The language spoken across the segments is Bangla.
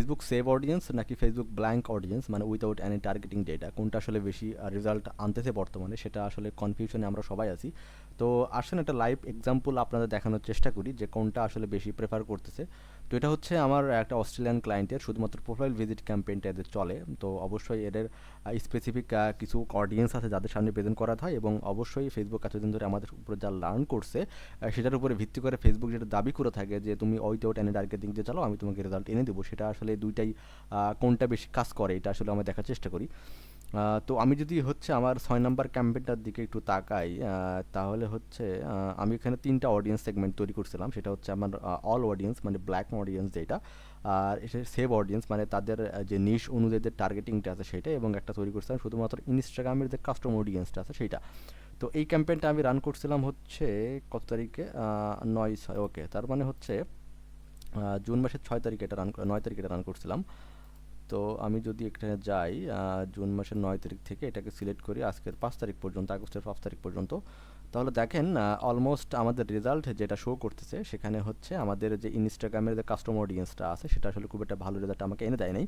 ফেসবুক সেভ অডিয়েন্স নাকি ফেসবুক ব্ল্যাঙ্ক অডিয়েন্স মানে উইদাউট অ্যানি টার্গেটিং ডেটা কোনটা আসলে বেশি রেজাল্ট আনতেছে বর্তমানে, সেটা আসলে কনফিউশনে আমরা সবাই আছি। তো আসেন একটা লাইভ এক্সাম্পল আপনাদের দেখানোর চেষ্টা করি যে কোনটা আসলে বেশি প্রেফার করতেছে। তো এটা হচ্ছে আমার একটা অস্ট্রেলিয়ান ক্লায়েন্টের শুধুমাত্র প্রোফাইল ভিজিট ক্যাম্পেইনটা এদের চলে। তো অবশ্যই এদের স্পেসিফিক কিছু অডিয়েন্স আছে যাদের সামনে প্রেজেন্ট করা হয়, এবং অবশ্যই ফেসবুক এতদিন ধরে আমাদের উপরে যা লার্ন করছে সেটার উপরে ভিত্তি করে ফেসবুক যেটা দাবি করে থাকে যে তুমি উইদাউট এনি টার্গেটিং দিয়ে চালাও, আমি তোমাকে রেজাল্ট এনে দেবো। সেটা আসলে দুইটাই কোনটা বেশি কাজ করে এটা আসলে আমরা দেখার চেষ্টা করি। তো আমি যদি হচ্ছে আমার ৬ নাম্বার ক্যাম্পেইনটার দিকে একটু তাকাই, তাহলে হচ্ছে আমি এখানে ৩টা অডিয়েন্স সেগমেন্ট তৈরি করছিলাম। সেটা হচ্ছে আমার অল অডিয়েন্স মানে ব্ল্যাক অডিয়েন্স যেটা, আর এটা সেভ অডিয়েন্স মানে তাদের যে নিশ অনুযায়ী যে টার্গেটিংটা আছে সেটা, এবং একটা তৈরি করছিলাম শুধুমাত্র ইনস্টাগ্রামের যে কাস্টমার অডিয়েন্সটা আছে সেইটা। তো এই ক্যাম্পেইনটা আমি রান করছিলাম হচ্ছে কত তারিখে, ৯/৬, ওকে, তার মানে হচ্ছে জুন মাসের ৬ তারিখে এটা ৯ তারিখে এটা রান করছিলাম। তো আমি যদি এখানে যাই জুন মাসের ৯ তারিখ থেকে এটাকে সিলেক্ট করি আজকের ৫ তারিখ পর্যন্ত, আগস্টের ৫ তারিখ পর্যন্ত, তাহলে দেখেন অলমোস্ট আমাদের রেজাল্ট যেটা শো করতেছে সেখানে হচ্ছে আমাদের যে ইনস্টাগ্রামের যে কাস্টমার অডিয়েন্সটা আছে সেটা আসলে খুব একটা ভালো রেজাল্ট আমাকে এনে দেয় নাই।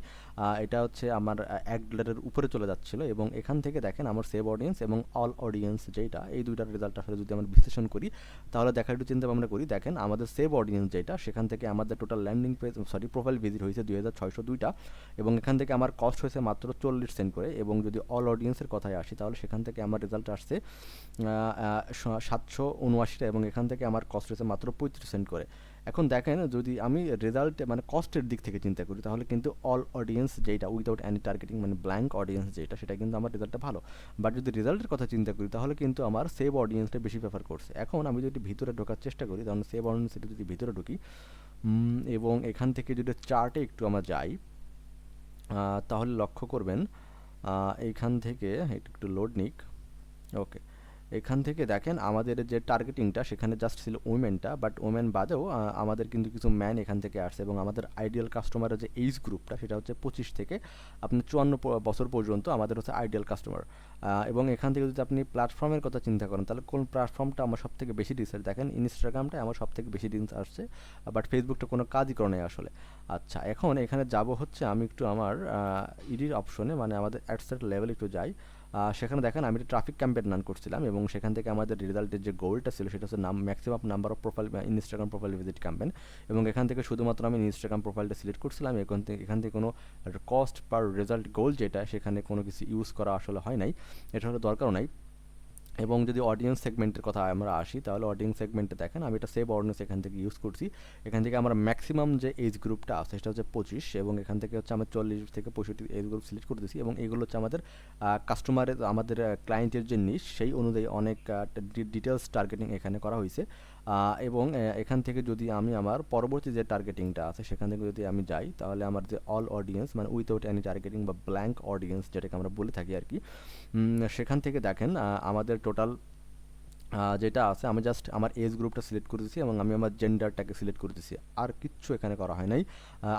এটা হচ্ছে আমার $1 উপরে চলে যাচ্ছিলো, এবং এখান থেকে দেখেন আমার সেভ অডিয়েন্স এবং অল অডিয়েন্স যেটা, এই দুইটার রেজাল্ট আসলে যদি আমরা বিশ্লেষণ করি তাহলে দেখা একটু চিন্তা ভাবনা করি, দেখেন আমাদের সেভ অডিয়েন্স যেটা সেখান থেকে আমাদের total landing page profile visit হয়েছে ২৬০২টা, এবং এখান থেকে আমার কস্ট হয়েছে মাত্র 40 সেন্ট করে। এবং যদি অল অডিয়েন্সের কথায় আসি তাহলে সেখান থেকে আমার রেজাল্ট আসছে ৭৭৯টা, এবং এখান থেকে আমার কস্ট হয়েছে মাত্র 35 সেন্ট করে। এখন দেখেন যদি আমি রেজাল্ট মানে কস্টের দিক থেকে চিন্তা করি তাহলে কিন্তু অল অডিয়েন্স যেটা উইদাউট অ্যানি টার্গেটিং মানে ব্ল্যাঙ্ক অডিয়েন্স যেটা, সেটা কিন্তু আমার রেজাল্টটা ভালো। বাট যদি রেজাল্টের কথা চিন্তা করি তাহলে কিন্তু আমার সেভ অডিয়েন্সটা বেশি প্রেফার করছে। এখন আমি যদি ভিতরে ঢোকার চেষ্টা করি, তাহলে সেভ অডিয়েন্সে যদি ভিতরে ঢুকি এবং এখান থেকে যদি চার্টে একটু আমরা যাই, তাহলে লক্ষ্য করবেন এইখান থেকে একটু লোড নিক, ওকে, এখান থেকে দেখেন আমাদের যে টার্গেটিংটা সেখানে জাস্ট ছিল উইমেনটা, বাট উইমেন বাদেও আমাদের কিন্তু কিছু ম্যান এখান থেকে আসছে, এবং আমাদের আইডিয়াল কাস্টমারের যে এইজ গ্রুপটা সেটা হচ্ছে 25 থেকে আপনি 54 বছর পর্যন্ত আমাদের হচ্ছে আইডিয়াল কাস্টমার। এবং এখান থেকে যদি আপনি প্ল্যাটফর্মের কথা চিন্তা করেন তাহলে কোন প্ল্যাটফর্মটা আমার সব থেকে বেশি রিসার্চ, দেখেন ইনস্টাগ্রামটা আমার সব থেকে বেশি রিসার্চ আসছে, বাট ফেসবুকটা কোনো কাজই করে নাই আসলে। আচ্ছা, এখন এখানে যাব হচ্ছে আমি একটু আমার ইডির অপশনে মানে আমাদের অ্যাডসেট লেভেল একটু যাই। সেখানে দেখেন আমি একটা ট্রাফিক ক্যাম্পেইন রান করছিলাম, এবং সেখান থেকে আমাদের রেজাল্টের যে গোলটা ছিল সেটা হচ্ছে maximum number of profile Instagram profile visit campaign, এবং এখান থেকে শুধুমাত্র আমি ইনস্টাগ্রাম প্রোফাইলটা সিলেক্ট করছিলাম। এখান থেকে কোনো কস্ট পার রেজাল্ট গোল যেটা সেখানে কোনো কিছু ইউজ করা আসলে হয় নাই, এটা হলো দরকারও নাই। এবং যদি অডিয়েন্স সেগমেন্টের কথা আমরা আসি তাহলে অডিয়েন্স সেগমেন্টে দেখেন আমি এটা সেভ অডিয়েন্স এখান থেকে ইউজ করছি। এখান থেকে আমার ম্যাক্সিমাম যে এজ গ্রুপটা আছে সেটা হচ্ছে 25, এবং এখান থেকে হচ্ছে আমরা 40 থেকে 65 এজ গ্রুপ সিলেক্ট করতেছি, এবং এগুলো হচ্ছে আমাদের কাস্টমারের আমাদের ক্লায়েন্টের যে নিশ সেই অনুযায়ী অনেক ডিটেলস টার্গেটিং এখানে করা হয়েছে। এবং এখান থেকে যদি আমি আমার পরবর্তী যে টার্গেটিংটা আছে সেখান থেকে যদি আমি যাই তাহলে আমার যে অল অডিয়েন্স মানে উইথাউট এনি টার্গেটিং বা ব্ল্যাঙ্ক অডিয়েন্স যেটাকে আমরা বলে থাকি আর কি, সেখান থেকে দেখেন আমাদের টোটাল যেটা আছে আমি জাস্ট আমার এজ গ্রুপটা সিলেক্ট করতেছি, এবং আমি আমার জেন্ডারটাকে সিলেক্ট করতেছি, আর কিচ্ছু এখানে করা হয় নাই।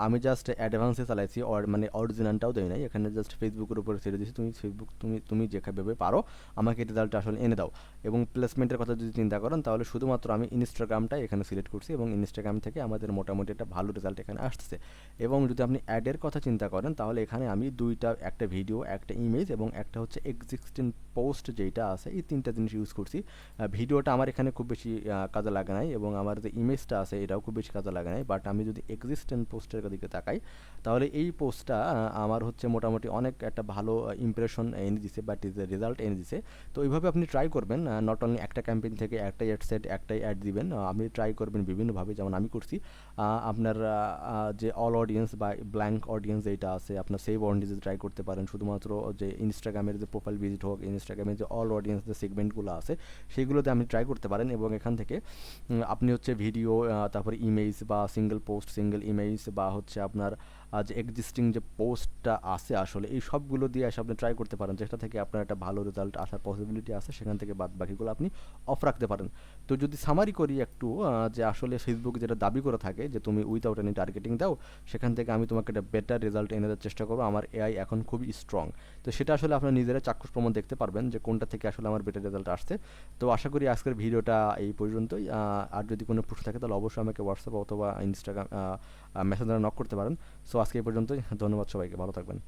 আমি জাস্ট অ্যাডভান্সে চালাইছি, মানে অরিজিনালটাও দেয় নাই, এখানে জাস্ট ফেসবুকের উপরে ছেড়ে দিয়েছি তুমি ফেসবুক তুমি যেভাবে পারো আমাকে রেজাল্টটা আসলে এনে দাও। এবং প্লেসমেন্টের কথা যদি চিন্তা করেন তাহলে শুধুমাত্র আমি ইনস্টাগ্রামটাই এখানে সিলেক্ট করছি, এবং ইনস্টাগ্রাম থেকে আমাদের মোটামুটি একটা ভালো রেজাল্ট এখানে আসছে। এবং যদি আপনি অ্যাডের কথা চিন্তা করেন তাহলে এখানে আমি একটা ভিডিও, একটা ইমেজ, এবং একটা হচ্ছে এক্সিস্টিং পোস্ট যেটা আছে, এই 3টা জিনিস ইউজ করছি। ভিডিওটা আমার এখানে খুব বেশি কাজে লাগে নাই, এবং আমার যে ইমেজটা আছে এটাও খুব বেশি কাজে লাগে নাই। বাট আমি যদি এক্সিস্টেন্ট পোস্টের দিকে তাকাই তাহলে এই পোস্টটা আমার হচ্ছে মোটামুটি অনেক একটা ভালো ইমপ্রেশন এনে দিছে, বাট ইজ রেজাল্ট এনে দিছে। তো এইভাবে আপনি ট্রাই করবেন, নট অনলি একটা ক্যাম্পেইন থেকে একটাই অ্যাড সেট একটাই অ্যাড দিবেন, আপনি ট্রাই করবেন বিভিন্নভাবে যেমন আমি করছি। আপনার যে অল অডিয়েন্স বা ব্ল্যাঙ্ক অডিয়েন্স যেটা আছে আপনার সেভ অডিয়েন্স ট্রাই করতে পারেন, শুধুমাত্র যে ইনস্টাগ্রামের যে প্রোফাইল ভিজিট হোক, ইনস্টাগ্রামের যে অল অডিয়েন্স যে সেগমেন্টগুলো আছে সেইগুলোতে আপনি ট্রাই করতে পারেন। এবং এখান থেকে আপনি হচ্ছে ভিডিও, তারপরে ইমেজ বা সিঙ্গেল পোস্ট, সিঙ্গেল ইমেজ, বা হচ্ছে আপনার যে এক্সিস্টিং যে পোস্টটা আছে আসলে এই সবগুলো দিয়ে এসে আপনি ট্রাই করতে পারেন, যেটা থেকে আপনার একটা ভালো রেজাল্ট আসার পসিবিলিটি আছে, সেখান থেকে বাদ বাকিগুলো আপনি অফ রাখতে পারেন। তো যদি সামারি করি একটু, যে আসলে ফেসবুক যেটা দাবি করে থাকে যে তুমি উইথাউট এনি টার্গেটিং দাও, সেখান থেকে আমি তোমাকে একটা বেটার রেজাল্ট এনে দেওয়ার চেষ্টা করবো, আমার এআই এখন খুবই স্ট্রং। তো সেটা আসলে আপনারা নিজেরা চাক্ষুষ প্রমাণ দেখতে পারবেন যে কোনটা থেকে আসলে আমার বেটার রেজাল্ট আসছে। তো আশা করি আজকের ভিডিওটা এই পর্যন্তই। আর যদি কোনো প্রশ্ন থাকে তাহলে অবশ্যই আমাকে হোয়াটসঅ্যাপ অথবা ইনস্টাগ্রাম মেসেঞ্জারে নক করতে পারেন। সো আজকে এই পর্যন্তই। ধন্যবাদ সবাইকে, ভালো থাকবেন।